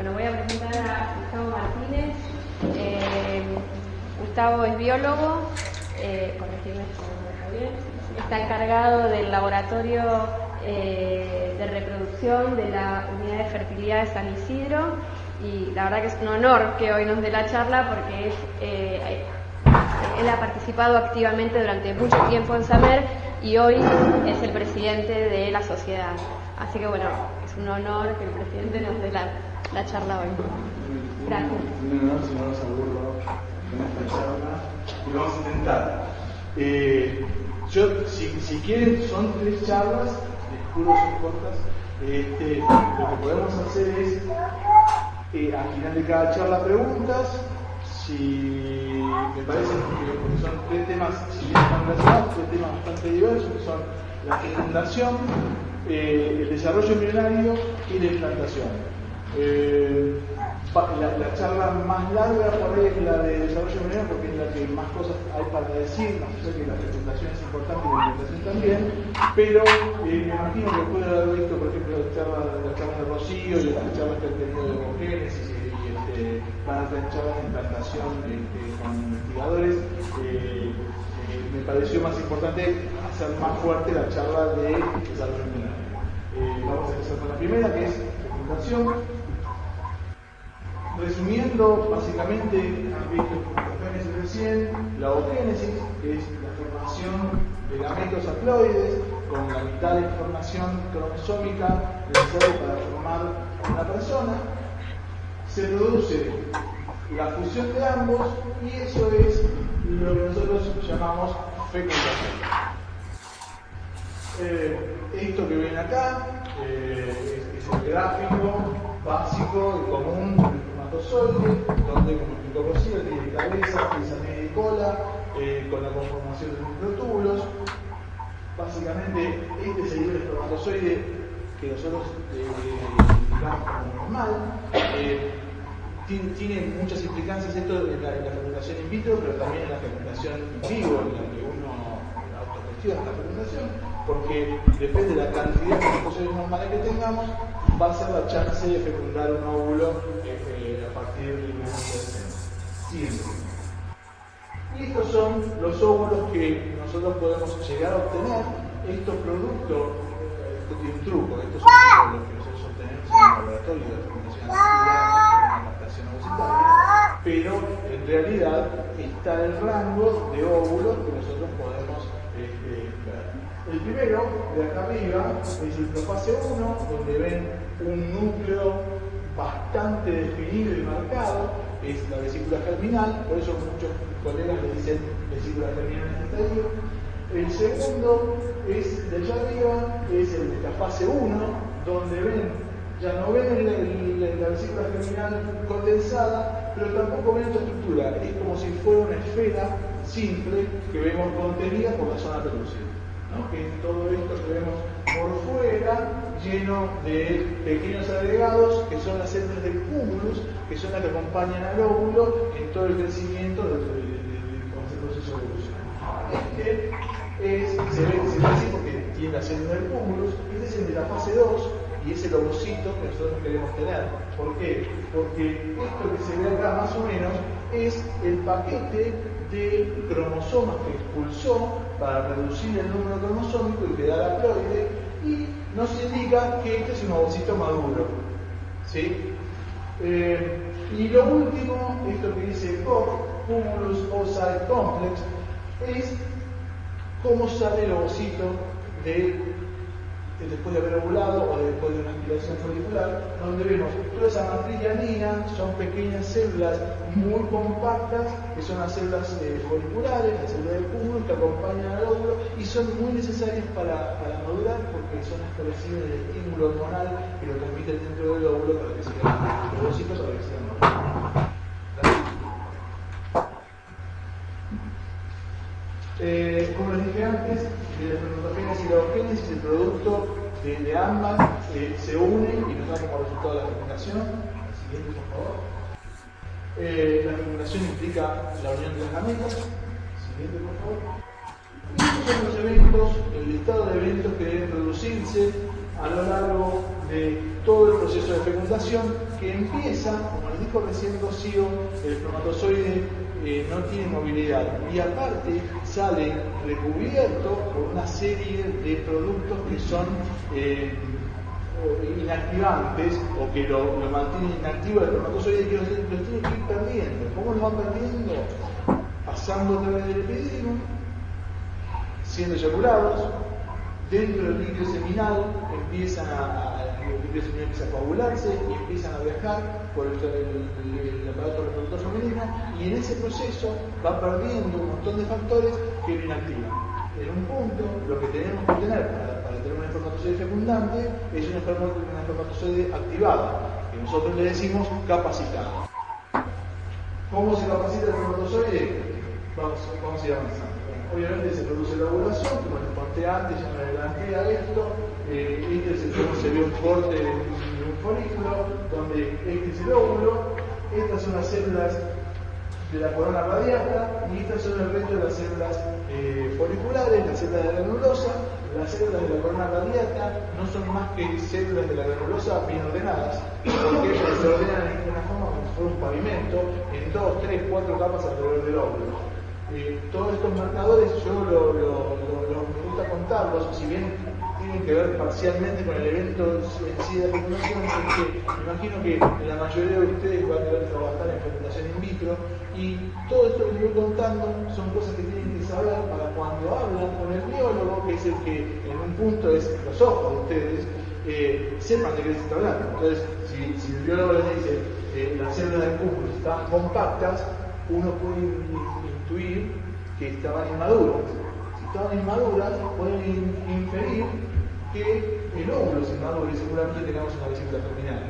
Bueno, voy a presentar a Gustavo Martínez. Gustavo es biólogo, corregirme si no está bien. Está encargado del laboratorio de reproducción de la unidad de fertilidad de San Isidro, y la verdad que es un honor que hoy nos dé la charla porque él ha participado activamente durante mucho tiempo en SAMER y hoy es el presidente de la sociedad. Así que bueno, es un honor que el presidente nos dé la charla hoy. Gracias. Un honor, si no nos aburro con esta charla, y lo vamos a intentar. Si quieren, son 3 charlas, les juro son cortas. Lo que podemos hacer es, al final de cada charla, preguntas. Si me parece que son 3 temas, si bien están relacionados, 3 temas bastante diversos, que son la fecundación, el desarrollo embrionario y la implantación. La charla más larga por ahí es la de desarrollo embrionario porque es la que más cosas hay para decir. No sé que la fecundación es importante y la implantación también, pero me imagino que después de haber visto, por ejemplo, la charla de Rocío y las charlas que han tenido de Evogénesis y van a tener charlas de implantación con investigadores, me pareció más importante hacer más fuerte la charla de desarrollo embrionario. Vamos a empezar con la primera, que es fecundación. Resumiendo, básicamente, han visto la génesis recién, la ogénesis, que es la formación de gametos haploides con la mitad de información cromosómica necesaria para formar una persona. Se produce la fusión de ambos y eso es lo que nosotros llamamos fecundación. Esto que ven acá es el gráfico básico y común del espermatozoide, donde, como explicó Rocío, tiene cabeza, pieza media y cola, con la conformación de microtúbulos. Básicamente, este es el espermatozoide que nosotros identificamos como normal. Tiene muchas implicancias esto en la fecundación in vitro, pero también en la fecundación in vivo, en la que uno autogestiona esta fecundación, porque depende de la cantidad de espermatozoides normales que tengamos, va a ser la chance de fecundar un óvulo a partir del momento de siempre. Y estos son los óvulos que nosotros podemos llegar a obtener. Estos productos, esto tiene un truco, estos son los óvulos que nosotros obtenemos en el laboratorio de fecundación asistida, pero en realidad está el rango de óvulos que nosotros podemos ver. El primero, de acá arriba, es el profase 1, donde ven un núcleo bastante definido y marcado, es la vesícula germinal, por eso muchos colegas le dicen vesícula germinal en este estadio. El segundo es de allá arriba, es el de la fase 1, donde ven, ya no ven la vesícula germinal condensada, pero tampoco ven esta estructura, es como si fuera una esfera simple que vemos contenida por la zona pelúcida, ¿no? Que es todo esto que vemos por fuera, lleno de pequeños agregados que son las células del cúmulus, que son las que acompañan al óvulo en todo el crecimiento del proceso de evolución. Se ve así porque tiene la célula del cúmulus. Este es el de la fase 2 y es el ovocito que nosotros queremos tener. ¿Por qué? Porque esto que se ve acá más o menos es el paquete de cromosomas que expulsó para reducir el número cromosómico y quedar haploide, y nos indica que este es un ovocito maduro, ¿sí? Y lo último, esto que dice COC, Cumulus Oocyte Complex, es cómo sale el ovocito después de haber ovulado o después de una aspiración folicular, donde vemos toda esa matriz hialina, son pequeñas células muy compactas, que son las células foliculares, las células del cúmulo que acompañan al óvulo y son muy necesarias para madurar porque son las que reciben el estímulo hormonal que lo transmiten dentro del óvulo para que se hagan los ovocitos para que sean normales. Como les dije antes, de la espermatogénesis y la ogénesis, el producto de ambas se unen y nos da como resultado la fecundación. El siguiente, por favor. La fecundación implica la unión de las gametas. Siguiente, por favor. Y estos son los eventos, el listado de eventos que deben producirse a lo largo de todo el proceso de fecundación, que empieza, como les dijo recién Rocío, el espermatozoide no tiene movilidad y aparte sale recubierto por una serie de productos que son inactivantes o que lo mantienen inactivo el espermatozoide y que los tiene que ir perdiendo. ¿Cómo los van perdiendo? Pasando a través del epidídimo, siendo eyaculados, dentro del líquido seminal el líquido seminal empieza a coagularse y empiezan a viajar por el aparato reproductor femenino, y en ese proceso va perdiendo un montón de factores que lo inactivan. En un punto, lo que tenemos que tener para tener un espermatozoide fecundante es un espermatozoide activado, que nosotros le decimos capacitado. ¿Cómo se capacita el espermatozoide? Vamos a ir avanzando. Obviamente se produce la ovulación, como les conté antes, ya me adelanté a esto. Este es cómo se ve un corte de un folículo, donde este es el óvulo, estas son las células de la corona radiata y estas son el resto de las células foliculares, las células de la granulosa. Las células de la corona radiata no son más que células de la granulosa bien ordenadas, porque se ordenan en una forma como si fuera un pavimento, en 2, 3, 4 capas alrededor del óvulo. Todos estos marcadores yo me gusta contarlos, si bien tienen que ver parcialmente con el evento en sí de la fecundación, porque me imagino que la mayoría de ustedes van a querer trabajar en fecundación in vitro, y todo esto que les voy contando son cosas que tienen que saber para cuando hablan con el biólogo, que es el que en un punto es los ojos de ustedes, sepan de qué les está hablando. Entonces, si el biólogo les dice las células del cúmulo están compactas, uno puede intuir que estaban inmaduras. Si estaban inmaduras, pueden inferir que el óvulo es inmaduro y seguramente tengamos una vesícula terminal.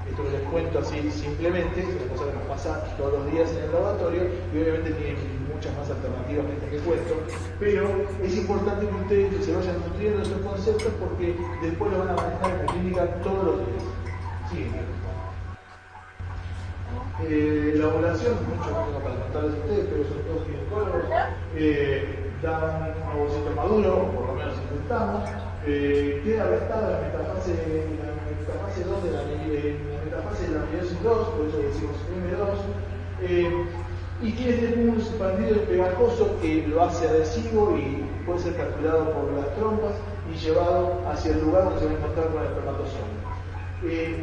Esto que les cuento así simplemente es una cosa que nos pasa todos los días en el laboratorio, y obviamente tiene muchas más alternativas que esta que cuento, pero es importante que ustedes se vayan nutriendo esos conceptos porque después lo van a manejar en la clínica todos los días. Siguiente. La ovulación, mucho no tengo para contarles a ustedes, pero son todos ginecólogos, dan un ovocito maduro, o por lo menos intentamos, queda arrestada la metafase 2 de la metafase de la meiosis 2, por eso decimos M2, y tiene este cúmulo expandido y pegajoso que lo hace adhesivo y puede ser capturado por las trompas y llevado hacia el lugar donde se va a encontrar con el espermatozoide.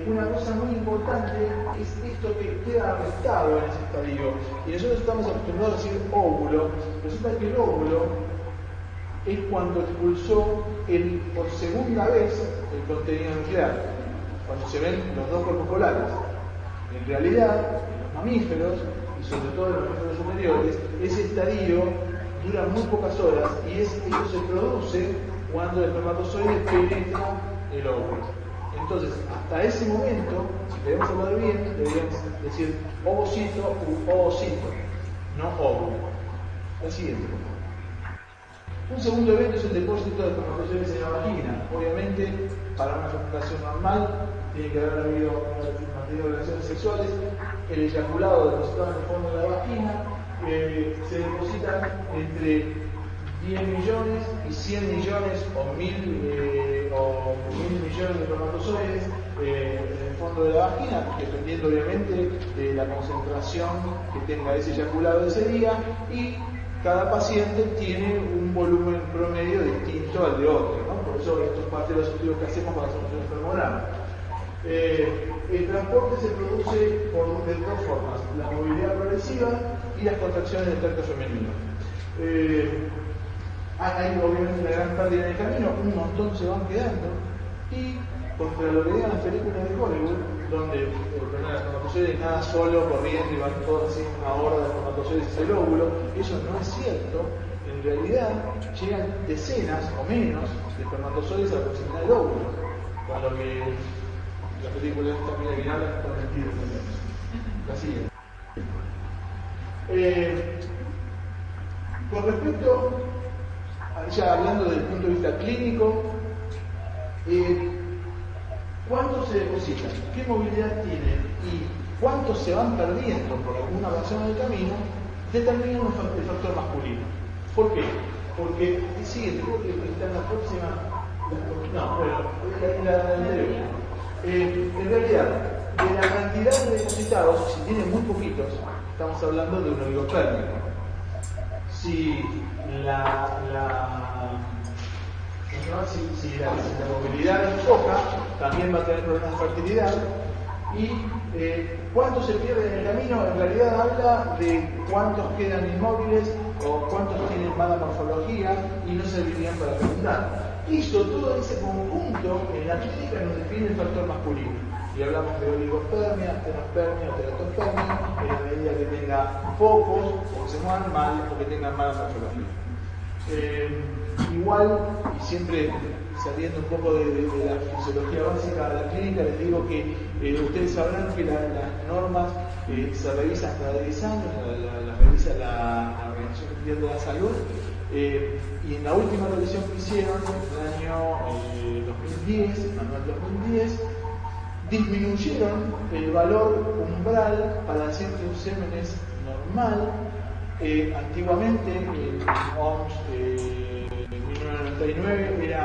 Una cosa muy importante es esto que queda arrestado en ese estadio, y nosotros estamos acostumbrados a decir óvulo. Resulta que el óvulo es cuando expulsó por segunda vez el contenido nuclear, cuando se ven los dos cuerpos polares. En realidad, en los mamíferos, y sobre todo en los mamíferos superiores, ese estadio dura muy pocas horas, y esto se produce cuando el espermatozoide penetra el óvulo. Entonces, hasta ese momento, si queremos hablar bien, deberíamos decir ovocito u ovocito, no óvulo. El siguiente. Un segundo evento es el depósito de espermatozoides en la vagina. Obviamente, para una fecundación normal, tiene que haber mantenido relaciones sexuales. El eyaculado depositado en el fondo de la vagina se depositan entre 10 millones y 100 millones o 1000 millones de espermatozoides en el fondo de la vagina, dependiendo obviamente de la concentración que tenga ese eyaculado ese día, y cada paciente tiene un volumen promedio distinto al de otro, ¿no? Por eso esto es parte de los estudios que hacemos para hacer un espermograma. El transporte se produce de dos formas: la movilidad progresiva y las contracciones del tracto femenino. Hay obviamente una gran pérdida en el camino, un montón se van quedando, y contra lo que digan las películas de Hollywood, donde el espermatozoide nada solo corriendo y van todos así una horda de espermatozoides hacia el óvulo, eso no es cierto. En realidad llegan decenas o menos de espermatozoides a la proximidad del óvulo, con lo que la película esta mira que habla está mentira también. La siguiente. Con respecto, ya hablando desde el punto de vista clínico, ¿cuántos se depositan? ¿Qué movilidad tienen? ¿Y cuántos se van perdiendo por alguna razón del camino? Determinan el factor masculino. ¿Por qué? Porque, siguiente, creo que está en la No, bueno, la anterior. En realidad, de la cantidad de depositados, si tienen muy poquitos, estamos hablando de un oligospermio. Si la movilidad es poca, también va a tener problemas de fertilidad. Y cuánto se pierde en el camino, en realidad habla de cuántos quedan inmóviles o cuántos tienen mala morfología y no servirían para fecundar. Eso, todo ese conjunto, en la clínica nos define el factor masculino. Y hablamos de oligospermia, astenospermia, teratospermia, en la medida que tenga pocos, o que se muevan mal, o que tengan mala morfología. Igual, y siempre saliendo un poco de la fisiología básica de la clínica, les digo que ustedes sabrán que las normas se revisan cada 10 años, las revisa la Organización Mundial de la Salud, y en la última revisión que hicieron, en el año 2010, el manual 2010, disminuyeron el valor umbral para decir que un semen es normal. Antiguamente, en OMS en 1999 era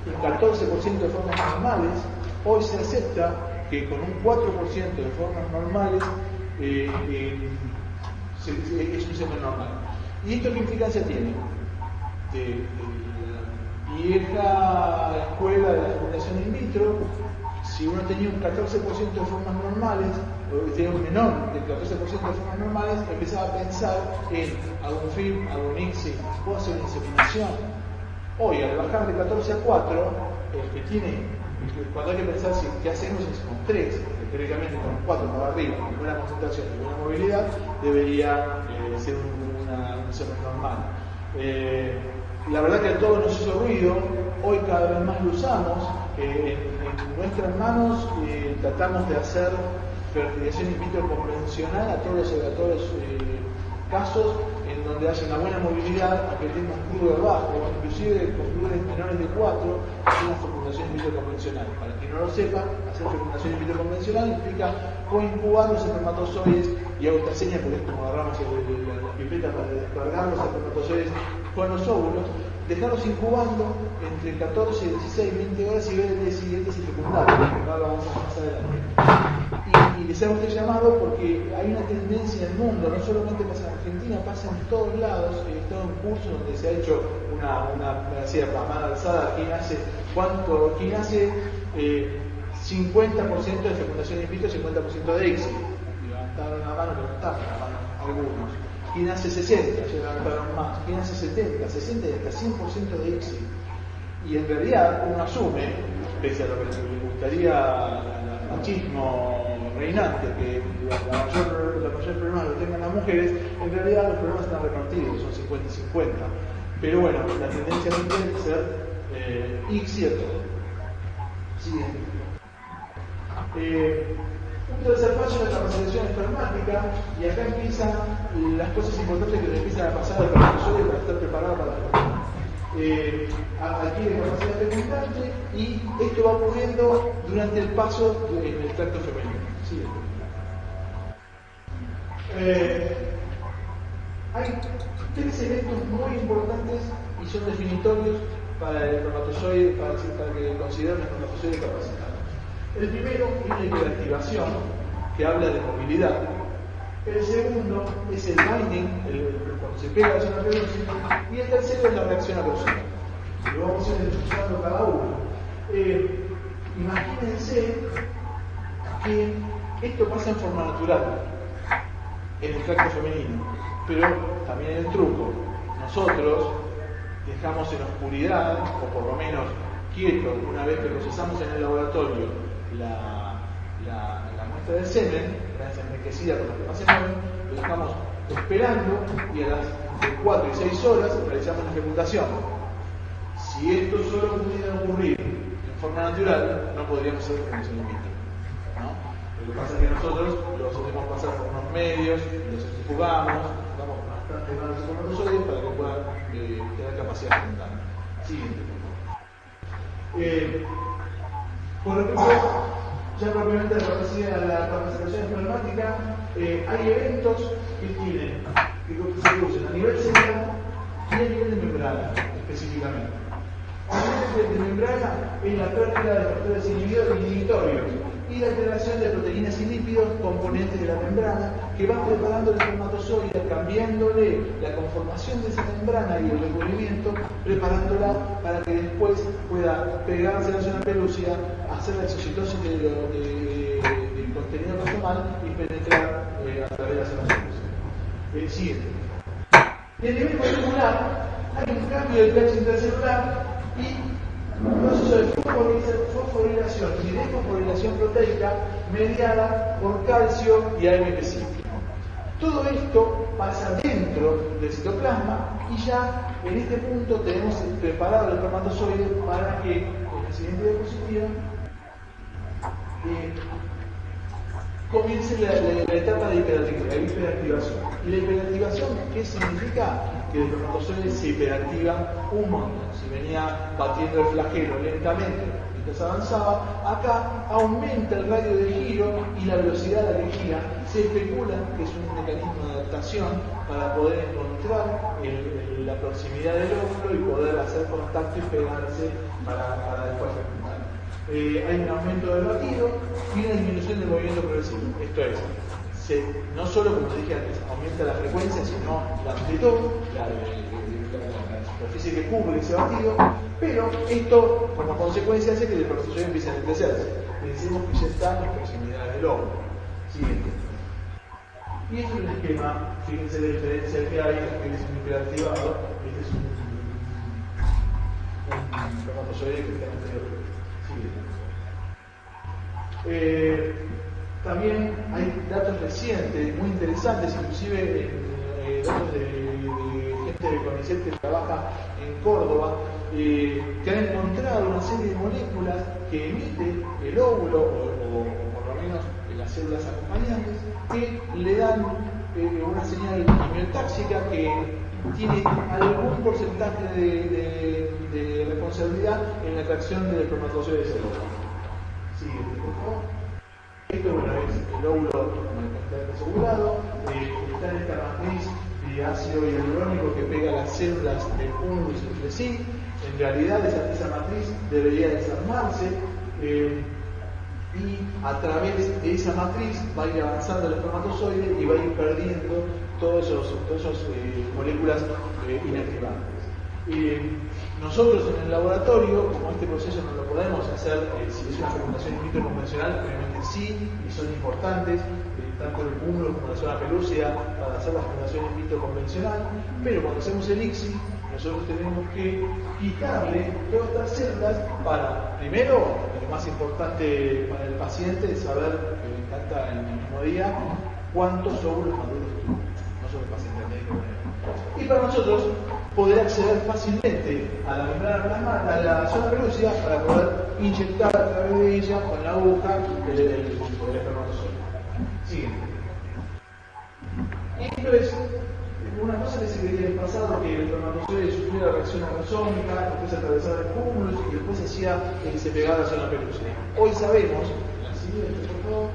un 14% de formas normales. Hoy se acepta que con un 4% de formas normales es un semen normal. ¿Y esto qué implicancia tiene? De la vieja escuela de la fecundación in vitro, si uno tenía un 14% de formas normales, o tenía un menor del 14% de formas normales, empezaba a pensar en algún film, algún ICSI, puedo hacer una inseminación. Hoy, al bajar de 14 a 4, el que tiene, cuando hay que pensar si qué hacemos es con 3, teóricamente con 4 para arriba, con buena concentración y buena movilidad, debería ser un semen normal. La verdad que a todos nos hizo ruido, hoy cada vez más lo usamos. En nuestras manos tratamos de hacer fertilización in vitro convencional a todos los casos en donde haya una buena movilidad, aunque tenga un crudo bajo, inclusive con crudes menores de 4, hacer una fecundación in vitro convencional. Para quien no lo sepa, hacer fecundación in vitro convencional implica coincubar los espermatozoides, y hago esta seña porque es como agarramos la pipeta para descargar los espermatozoides con los óvulos, dejarlos incubando entre 14, 16, 20 horas y ver el día siguiente si fecundaron. Ahora lo vamos a más adelante. Y les hago este llamado porque hay una tendencia en el mundo, no solamente pasa en Argentina, pasa en todos lados. He estado en un curso donde se ha hecho una mano alzada, ¿quién hace 50% de fecundación in vitro, 50% de ICSI? Levantaron la mano algunos. ¿Quién hace 60? Ya levantaron más. ¿Quién hace 70? 60 y hasta 100% de ICSI. Y en realidad uno asume, pese a lo que le gustaría al machismo reinante, que la mayor problema lo tengan las mujeres, en realidad los problemas están repartidos, son 50 y 50. Pero bueno, la tendencia no tiene que ser ICSI a todo. Siguiente. Un tercer paso es la capacitación espermática, y acá empiezan las cosas importantes que le empiezan a pasar al espermatozoide para estar preparado para la fecundación. Adquiere capacidad fecundante, y esto va ocurriendo durante el paso en el tracto femenino. Hay 3 eventos muy importantes y son definitorios para el espermatozoide, para que consideren el espermatozoide capacitado. El primero es la hiperactivación, que habla de movilidad. El segundo es el binding, cuando se pega la zona pelósica, y el tercero es la reacción arousal. Lo vamos a ir desglosando cada uno. Imagínense que esto pasa en forma natural en el tracto femenino, pero también hay el truco. Nosotros dejamos en oscuridad, o por lo menos quieto, una vez que procesamos en el laboratorio la muestra de semen, enriquecida con lo que se mueve, lo dejamos esperando, y a las 4 y 6 horas realizamos la fecundación. Si esto solo pudiera ocurrir en forma natural, no podríamos hacer fecundación in vitro, ¿no? Lo que pasa es que nosotros los hacemos pasar por unos medios, los centrifugamos, damos bastante malos espermatozoides para que puedan tener capacidad fecundar. Siguiente. Por ejemplo, ya propiamente la capacitación espermática, hay eventos que se producen a nivel celular y a nivel de membrana específicamente. de membrana es la pérdida de factores inhibitorios y la integración de proteínas y lípidos, componentes de la membrana, que van preparando el espermatozoide, cambiándole la conformación de esa membrana y el recubrimiento, preparándola para que después pueda pegarse a la zona pelúcida, hacer la exocitosis del contenido plasmal y penetrar a través de la zona pelúcida. Siguiente. En el nivel molecular hay un cambio del pH intracelular y un proceso de fosforilación y desfosforilación proteica mediada por calcio y AMP5. Todo esto pasa dentro del citoplasma y ya en este punto tenemos preparado el espermatozoide para que en la siguiente diapositiva comience la etapa de hiperactivación. ¿Y la hiperactivación qué significa? Que el espermatozoide se hiperactiva un montón. Si venía batiendo el flagelo lentamente mientras avanzaba, acá aumenta el radio de giro y la velocidad a la que gira. Se especula que es un mecanismo de adaptación para poder encontrar la proximidad del óvulo y poder hacer contacto y pegarse para después fecundar. Hay un aumento del batido y una disminución del movimiento progresivo. Esto es, no solo, como dije antes, aumenta la frecuencia, sino la amplitud, la superficie que cubre ese batido, pero esto, como consecuencia, hace que el espermatozoide empiece a crecerse. Decimos que ya está en las proximidades del óvulo. Siguiente. Y esto es el esquema, fíjense la diferencia que hay, este es un hiperactivado, este es un espermatozoide que está anterior. También hay datos recientes, muy interesantes, inclusive datos de gente de CONICET que trabaja en Córdoba, que han encontrado una serie de moléculas que emite el óvulo, o por lo menos las células acompañantes, que le dan una señal quimiotáxica que tiene algún porcentaje de responsabilidad en la atracción del espermatozoide celular. Siguiente, por favor. Esto es el óvulo asegurado, está en esta matriz de ácido hialurónico que pega las células del cúmulos entre sí. En realidad esa matriz debería desarmarse y a través de esa matriz va a ir avanzando el espermatozoide y va a ir perdiendo todas esas moléculas inactivantes. Nosotros en el laboratorio, como este proceso no lo podemos hacer, si es una fecundación in vitro convencional, obviamente sí, y son importantes, tanto el cúmulo como la zona pelúcida, para hacer la fecundación in vitro convencional, pero cuando hacemos el ICSI, nosotros tenemos que quitarle todas estas células para, primero, lo más importante para el paciente es saber, que le encanta en el mismo día, cuántos óvulos maduros tuvo, no solo el paciente médico. Y para nosotros, poder acceder fácilmente a la membrana plasmática, a la zona pelúcida, para poder inyectar a través de ella con la aguja el espermatozoide. Siguiente. Esto es una cosa que se creía en el pasado, que el espermatozoide sufría la reacción acrosómica, después atravesaba el cúmulo y después hacía que se pegara a la zona pelúcida. Hoy sabemos, la siguiente, por favor,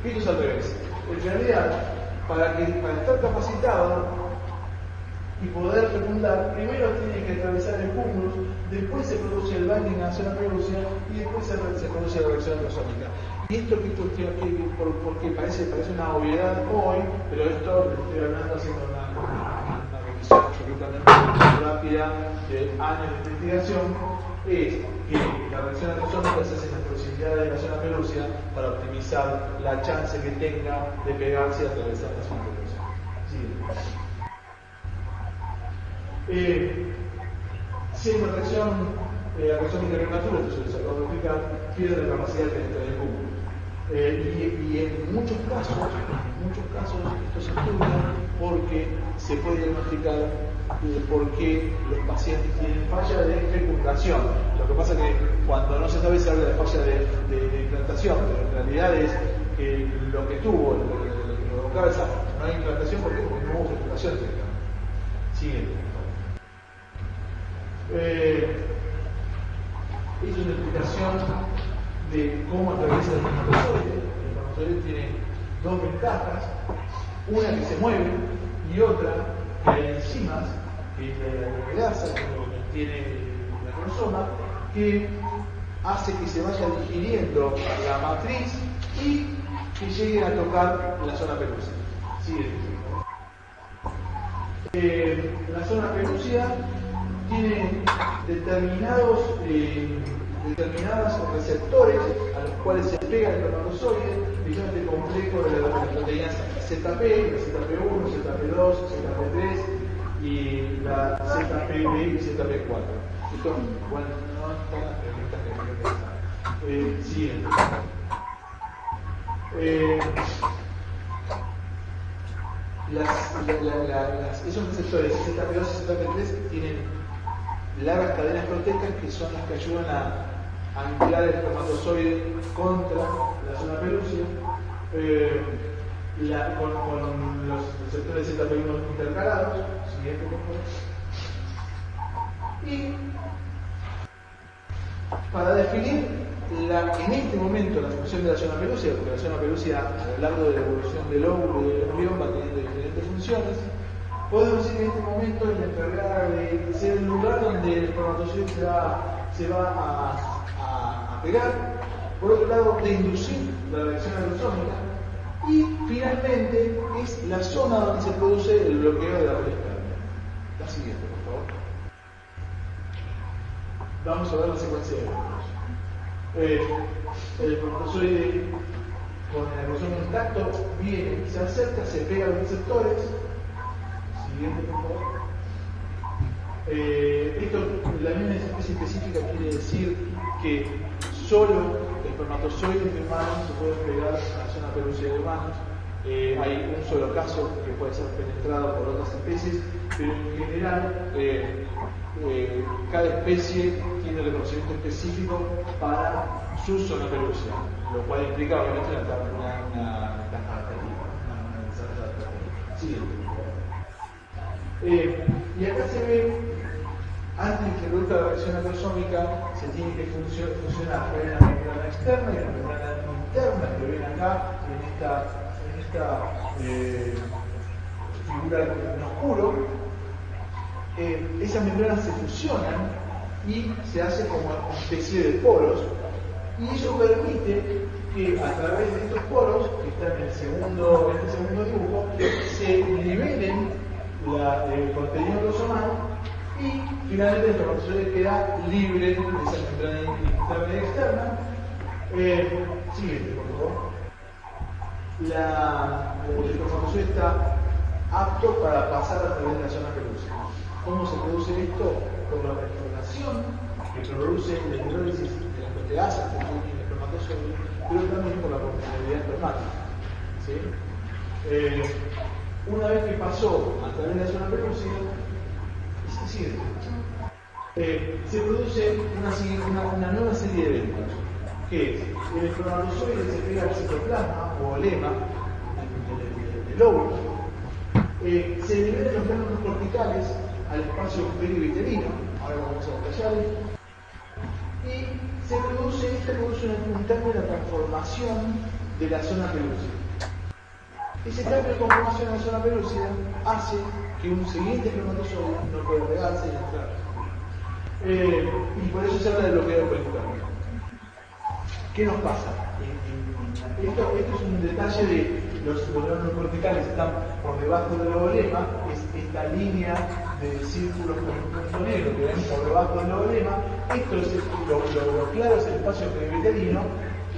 que esto es al revés. En realidad, para estar capacitado y poder fecundar, primero tiene que atravesar el cúmulo, después se produce el binding en la zona pelúcida y después se produce la reacción acrosómica. Y esto porque parece una obviedad hoy, pero esto lo estoy hablando haciendo una revisión absolutamente rápida de años de investigación, es que la reacción acrosómica se hace en las proximidades de la zona pelúcida para optimizar la chance que tenga de pegarse y atravesar la zona pelúcida. Si hay una reacción interrelatura, entonces se acaba de explicar, pierde la capacidad de penetrar el cúmulo. Y en muchos casos esto se estudia porque se puede diagnosticar por qué los pacientes tienen falla de fecundación. Lo que pasa es que cuando no se sabe se habla de falla de implantación, pero en realidad es que lo que tuvo, lo que provocaba esa no hay implantación porque no hubo fecundación. Siguiente. Esta es una explicación de cómo atraviesa el espermatozoide. El espermatozoide tiene dos ventajas, una que se mueve y otra que hay enzimas, que es la grasa, que tiene la cromosoma que hace que se vaya digiriendo la matriz y que llegue a tocar la zona pelúcida. Siguiente. La zona pelúcida tiene determinados receptores a los cuales se pega el espermatozoide, digamos el complejo de las proteínas ZP, la ZP1, ZP2, ZP3 y la ZPB y ZP4. Esto, bueno, no están las preguntas que me pensar. Siguiente. Esos receptores ZP2 y ZP3 tienen largas cadenas proteicas que son las que ayudan a anclar el espermatozoide contra la zona pelúcida con los receptores ZP1 intercalados. Siguiente, por favor. Y para definir en este momento la función de la zona pelúcida, porque la zona pelúcida a lo largo de la evolución del óvulo y del embrión va teniendo diferentes funciones, podemos decir que en este momento es la encargada de ser el lugar donde el espermatozoide se va a pegar, por otro lado de inducir la reacción aerosómica, y finalmente es la zona donde se produce el bloqueo de la red externa. La siguiente, por favor. Vamos a ver la secuencia de eventos. El espermatozoide con el cromosoma intacto viene, se acerca, se pega a los receptores. Siguiente, por favor. Esto, la misma especie específica quiere decir que solo espermatozoides de humanos se pueden pegar a la zona pelúcida de humanos. Hay un solo caso que puede ser penetrado por otras especies, pero en general cada especie tiene el reconocimiento específico para su zona pelúcida, lo cual implica obviamente una desarrollo adaptativo. Siguiente. Y acá se ve, antes de que se produzca la reacción acrosómica, se tiene que funcionar una membrana externa y una membrana interna que ven acá en esta figura en oscuro. Esas membranas se fusionan y se hace como una especie de poros, y eso permite que a través de estos poros, que están en este segundo dibujo, se nivelen el contenido cromosomal y finalmente el espermatozoide queda libre de esa membrana interna y externa. Siguiente, por favor. El espermatozoide está apto para pasar a través de la zona pelúcida. ¿Cómo se produce esto? Por la refrigeración que produce la hidrólisis de la proteasa que tiene el espermatozoide, pero también por la permeabilidad espermática. ¿Sí? Una vez que pasó a través de la zona pelúcida, se produce una nueva serie de eventos, que es el espermatozoide se pega al citoplasma o lema del óvulo, se liberan los glánulos corticales al espacio perivitelino, ahora vamos a detallar, y se produce un cambio de la transformación de la zona pelúcida. Ese cambio de conformación de la zona pelúcida hace que un siguiente espermatozoide no pueda pegarse y entrar. Y por eso se habla del bloqueo del peritoneum. ¿Qué nos pasa? Esto es un detalle de los glánulos corticales están por debajo del ovolema, es esta línea de círculos con un punto negro que ven por debajo del ovolema. Esto es lo claro es el espacio perivitelino,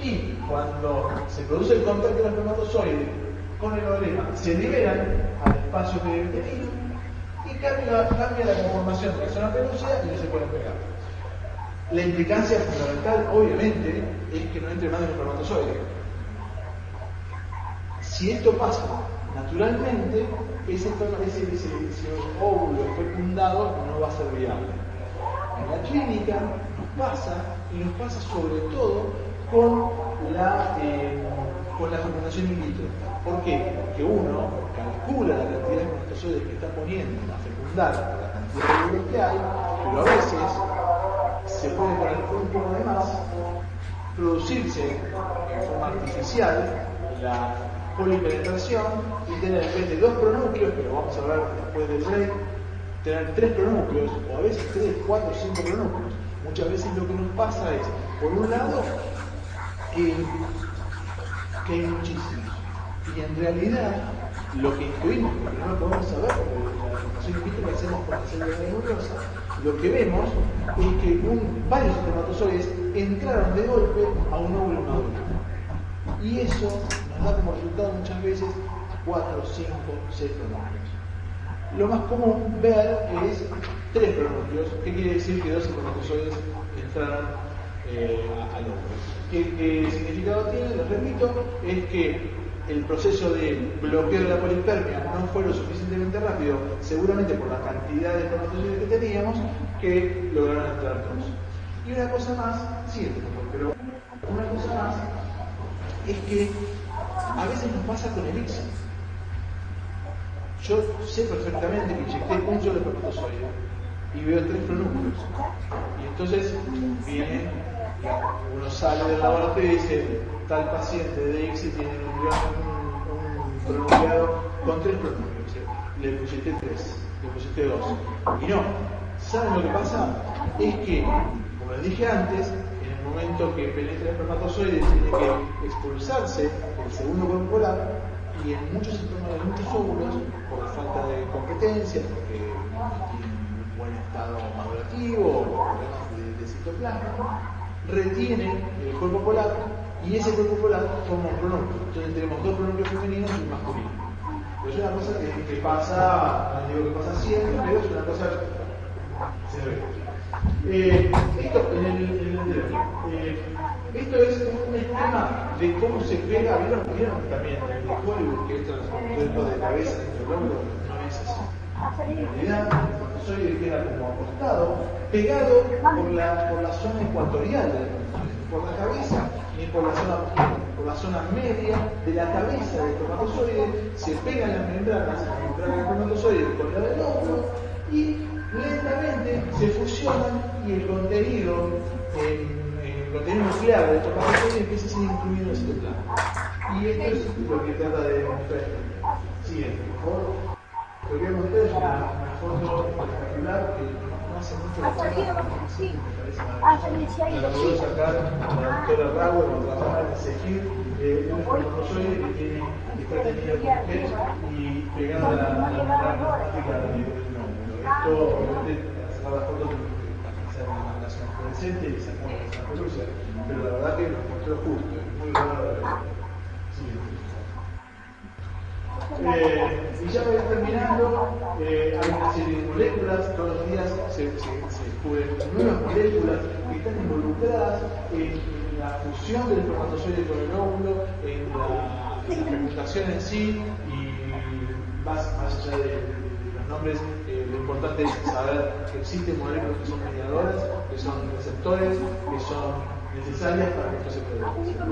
y cuando se produce el contacto del espermatozoide con el ovolema, se liberan al espacio perivitelino y cambia la conformación de la zona pelúcida y no se pueden pegar. La implicancia fundamental, obviamente, es que no entre más el espermatozoide. Si esto pasa naturalmente, ese óvulo fecundado no va a ser viable. En la clínica nos pasa, y nos pasa sobre todo con la fecundación in vitro. ¿Por qué? Porque uno calcula la cantidad de espermatozoides que está poniendo a fecundar por la cantidad de óvulos que hay, pero a veces se puede poner un poco de más, producirse en forma artificial la polipenetración y tener en vez de 2 pronúcleos, pero vamos a hablar después del break, tener 3 pronúcleos, o a veces 3, 4, 5 pronúcleos. Muchas veces lo que nos pasa es, por un lado, que hay muchísimos. Y en realidad, lo que intuimos, porque no lo podemos saber, porque la información in vitro que hacemos con la célula nerviosa, lo que vemos es que varios espermatozoides entraron de golpe a un óvulo maduro. Y eso nos da como resultado muchas veces 4, 5, 6 pronúnculos. Lo más común ver es 3 pronúnculos, que quiere decir que 2 espermatozoides entraron al óvulo. ¿Qué significado tiene? Les repito, es que el proceso de bloqueo de la polispermia no fue lo suficientemente rápido, seguramente por la cantidad de espermatozoides que teníamos, que lograron entrar 2. Y una cosa más, pero una cosa más es que a veces nos pasa con el ICSI. Yo sé perfectamente que inyecté un solo espermatozoide y veo 3 pronúnculos. Y entonces uno sale del laboratorio y dice, tal paciente de ICSI tiene un pronunciado con 3 pronúnculos. Le inyecté 3, le inyecté 2. Y no, ¿saben lo que pasa? Es que, como les dije antes, en el momento que penetra el espermatozoide tiene que expulsarse el segundo cuerpo polar, y en muchos óvulos, por falta de competencia, porque no tienen un buen estado madurativo o problemas de citoplasma, retienen el cuerpo polar y ese cuerpo polar forma un pronúnculo. Entonces tenemos 2 pronúnculos femeninos y un masculino. Pero es una cosa que pasa, no digo que pasa siempre, pero es una cosa que se ve. Esto en el esto es un esquema de cómo se pega. ¿Vieron también en Hollywood que esto es de cabeza dentro del óvulo? No es así. En realidad, el espermatozoide queda como acostado, pegado por la zona ecuatorial del espermatozoide, por la cabeza ni por la zona media de la cabeza del espermatozoide. Se pegan las membranas del espermatozoide con la del óvulo y lentamente se fusionan y el contenido nuclear del espermatozoide empieza a ser incluido en el citoplasma. Y esto es lo que trata de demostrar. Siguiente, por favor. Lo que voy a mostrar es una foto espectacular que no hace mucho la charla, sí, me parece maravillosa. La puedo sacar la doctora Rauer, o trabajar en Segir, un espermatozoide que está tenido con PET y pegado a la membrana plasmática del óvulo. Esto, obviamente, para sacar la foto, hacer una manipulación fluorescente y sacar esa pelucia, pero la verdad que nos mostró justo, es muy raro de ver. Y ya voy terminando, hay una serie de moléculas, todos los días se descubren nuevas moléculas que están involucradas en la fusión del espermatozoide con el óvulo, en la fermentación en sí, y más allá de los nombres, lo importante es saber que existen moléculas que son mediadoras, que son receptores, que son necesarias para que esto se produzca.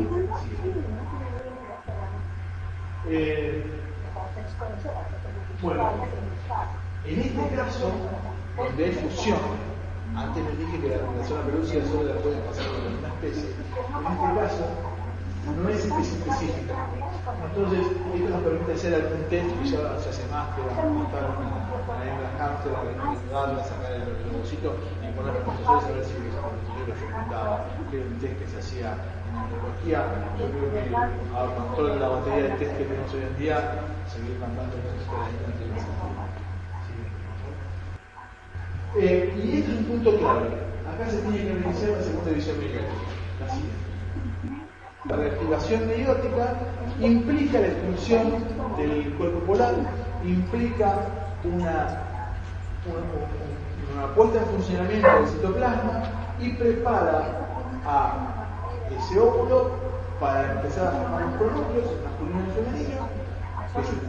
Bueno, en este caso, donde hay fusión, antes les dije que la relación a pelucia solo la pueden pasar con una especie, en este caso no es específica. Entonces, esto nos permite hacer algún test que ya se hace más, que va a montar una hembra hámster, ayudarla a sacar el ovocito y poner los espermatozoides a ver si el espermatozoide lo fermentaba, que era un test que se hacía en embriología. Yo creo que con toda la batería de test que tenemos hoy en día, seguir mandando cosas por ahí no tiene sentido. Y este es un punto clave. Acá se tiene que iniciar la segunda división mecánica, la siguiente. La reactivación meiótica implica la expulsión del cuerpo polar, implica una puesta en funcionamiento del citoplasma y prepara a ese óvulo para empezar a formar los pronúcleos, masculino y femenino, que es el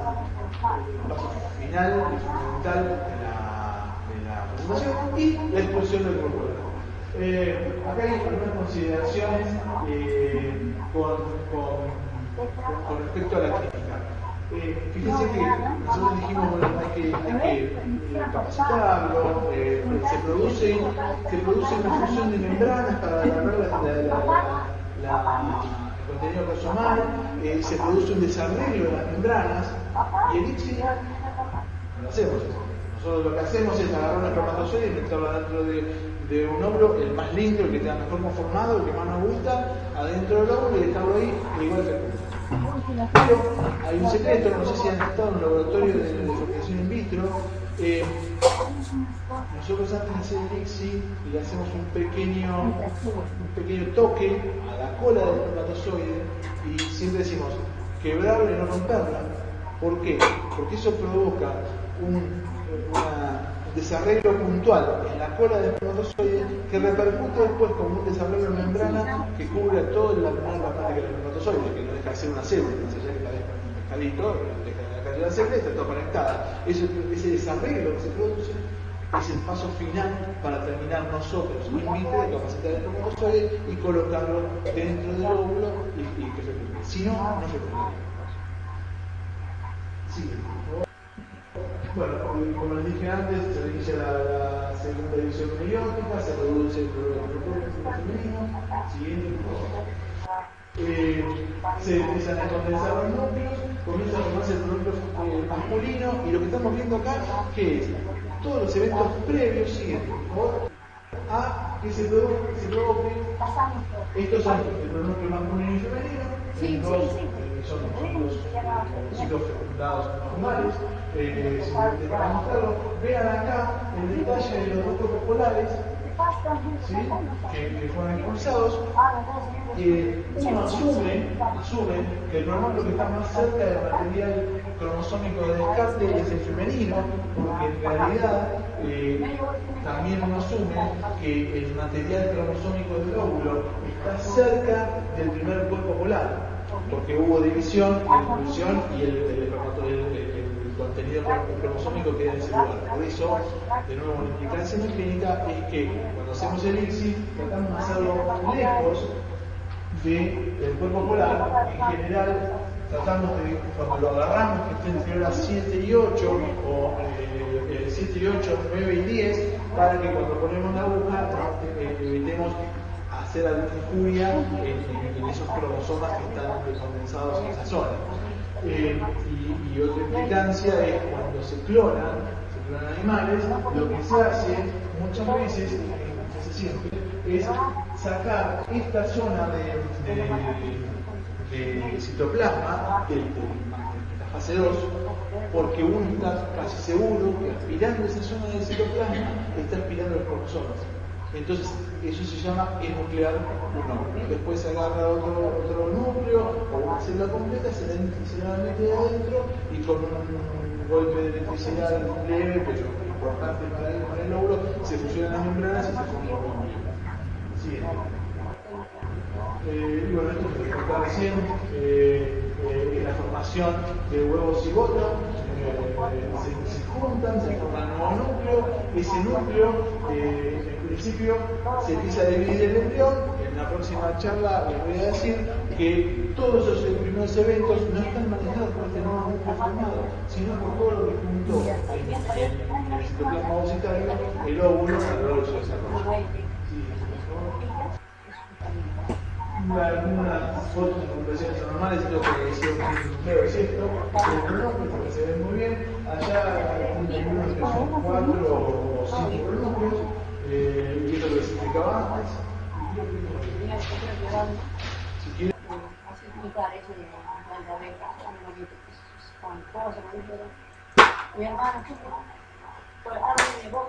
paso final y fundamental de la presentación, y la expulsión del cuerpo polar. Acá hay algunas consideraciones con respecto a la clínica. Fíjense que nosotros dijimos, bueno, hay que capacitarlo, se produce una fusión de membranas para agarrar el contenido cromosomal, se produce un desarreglo de las membranas, y el ICSI no lo hacemos eso. Nosotros lo que hacemos es agarrar un espermatozoide y meterlo dentro de de un óvulo, el más lindo, el que está mejor conformado, el que más nos gusta, adentro del óvulo y dejarlo ahí e igual fecunda. Pero hay un secreto, no sé si han estado en un laboratorio de fecundación in vitro. Nosotros antes de hacer el ICSI le hacemos un pequeño toque a la cola del espermatozoide y siempre decimos quebrarla y no romperla. ¿Por qué? Porque eso provoca un desarreglo puntual en la cola del espermatozoide que repercute después como un desarreglo en membrana que cubre a toda la membrana plasmática del espermatozoide, que no deja de ser una célula, más allá que parezca un pescadito, deja de la calle de la célula, está toda conectada. Ese desarreglo que se produce es el paso final para terminar nosotros in vitro de capacitar el espermatozoide y colocarlo dentro del óvulo y que fecunde. Si no, no fecundaría. Sí. Bueno, como les dije antes, se inicia la segunda división meiótica, se reduce el producto femenino, siguiente. Se empiezan a condensar los núcleos, comienza a formarse el producto masculino y lo que estamos viendo acá, ¿qué es? Todos los eventos previos siguen a que se provoque. Estos son el núcleo masculino y femenino, son los ciclos fecundados normales. Simplemente para mostrarlo, vean acá el detalle de los grupos polares, ¿sí? que fueron expulsados. Uno asume que el cronómetro que está más cerca del material cromosómico de descarte es el femenino, porque en realidad también uno asume que el material cromosómico del óvulo está cerca del primer cuerpo polar, porque hubo división, expulsión y el contenido cromosómico queda en ese lugar. Por eso, de nuevo, la implicancia en la clínica es que cuando hacemos el ICSI tratamos de hacerlo lejos del cuerpo polar. En general, tratamos de, cuando lo agarramos, que esté entre horas 7 y 8, o 7 y 8, 9 y 10, para que cuando ponemos la aguja evitemos hacer alguna injuria en esos cromosomas que están condensados en esa zona. Y otra implicancia es cuando se clonan animales, lo que se hace muchas veces, no sé siempre, es sacar esta zona de citoplasma de la fase 2, porque uno está casi seguro que aspirando esa zona de citoplasma está aspirando los cromosomas. Entonces, eso se llama enuclear un óvulo. Después se agarra otro núcleo o una célula completa, se la mete adentro y con un golpe de electricidad leve, pero importante para el óvulo, se fusionan las membranas y se forma un óvulo. Siguiente. Y bueno, esto que les contaba recién, la formación de huevos cigoto. Se juntan, se forman un nuevo núcleo. Ese núcleo, en principio, se empieza a dividir el embrión. En la próxima charla les voy a decir que todos esos primeros eventos no están manejados por este nuevo núcleo formado, sino por todo lo que juntó en el citoplasma ovocitario el óvulo a lo largo de su desarrollo. Algunas fotos de compresiones normales, lo que decía un núcleo es esto, porque se ve muy bien. Allá hay unos que son 4 o 5 núcleos, y esto lo especificaba antes. Si quieren. Mi hermana,